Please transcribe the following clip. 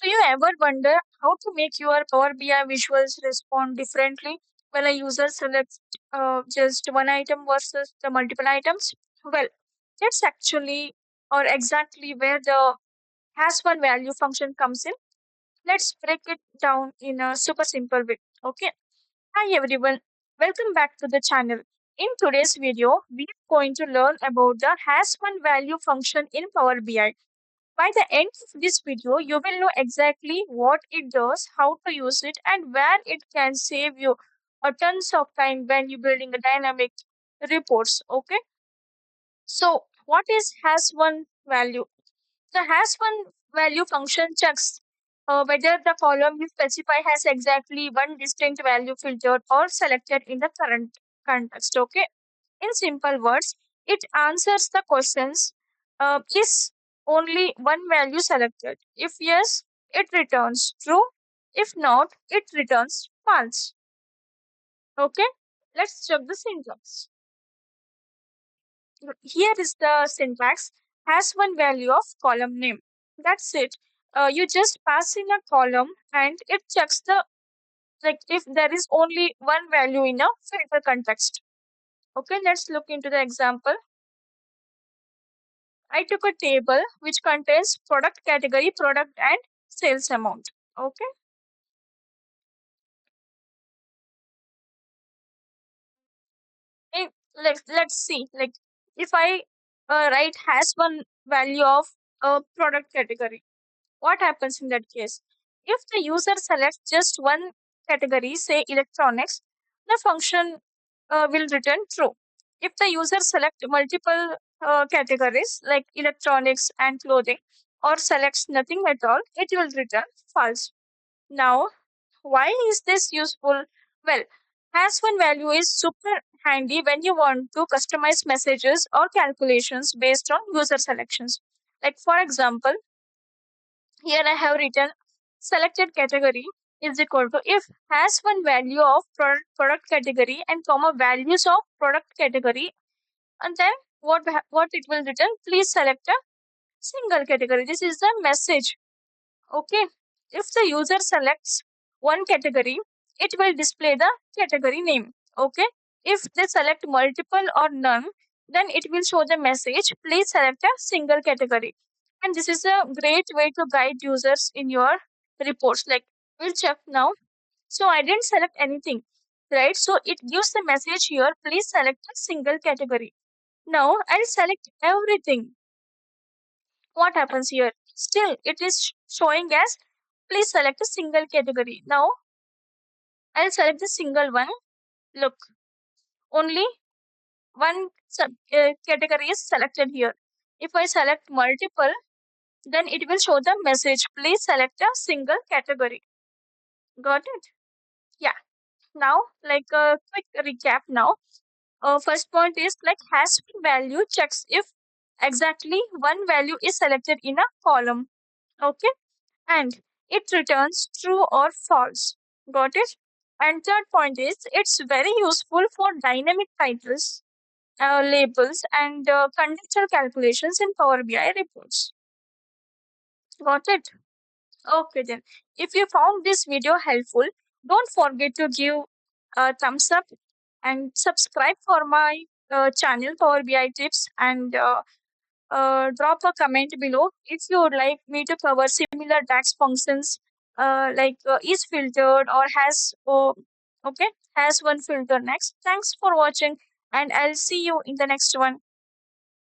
Do you ever wonder how to make your Power BI visuals respond differently when a user selects just one item versus the multiple items? Well, that's actually or exactly where the has one value function comes in. Let's break it down in a super simple way. Okay. Hi everyone. Welcome back to the channel. In today's video, we are going to learn about the has one value function in Power BI. By the end of this video, you will know exactly what it does, how to use it, and where it can save you a tons of time when you're building a dynamic reports. Okay. So, what is has one value? The has one value function checks whether the column you specify has exactly one distinct value filtered or selected in the current context. Okay. In simple words, it answers the questions is only one value selected? If yes, it returns true. If not, it returns false. Okay, let's check the syntax. Here is the syntax has one value of column name. That's it. You just pass in a column and it checks the like if there is only one value in a filter context. Okay, let's look into the example. I took a table which contains product category, product, and sales amount. Okay. Let's see. Like if I write has one value of a product category, what happens in that case? If the user selects just one category, say electronics, the function will return true. If the user select multiple categories like electronics and clothing, or selects nothing at all, it will return false. Now, why is this useful? Well, has one value is super handy when you want to customize messages or calculations based on user selections. Like, for example, here I have written selected category is equal to if has one value of product category and comma values of product category, and then what it will return, please select a single category. This is the message. Okay. If the user selects one category, it will display the category name. Okay. If they select multiple or none, then it will show the message, please select a single category. And this is a great way to guide users in your reports. Like, we'll check now. So I didn't select anything, right? So it gives the message here, please select a single category. Now I'll select everything. What happens here? Still, it is showing as please select a single category. Now, I'll select the single one. Look, only one category is selected here. If I select multiple, then it will show the message, please select a single category. Got it? Yeah. Now, like a quick recap now. First point is like hash value checks if exactly one value is selected in a column. Okay. And it returns true or false. Got it? And third point is it's very useful for dynamic titles, labels, and contextual calculations in Power BI reports. Got it? Okay then. If you found this video helpful, don't forget to give a thumbs up and subscribe for my channel Power BI tips and drop a comment below if you would like me to cover similar DAX functions is filtered or okay has one filter next. Thanks for watching and I'll see you in the next one.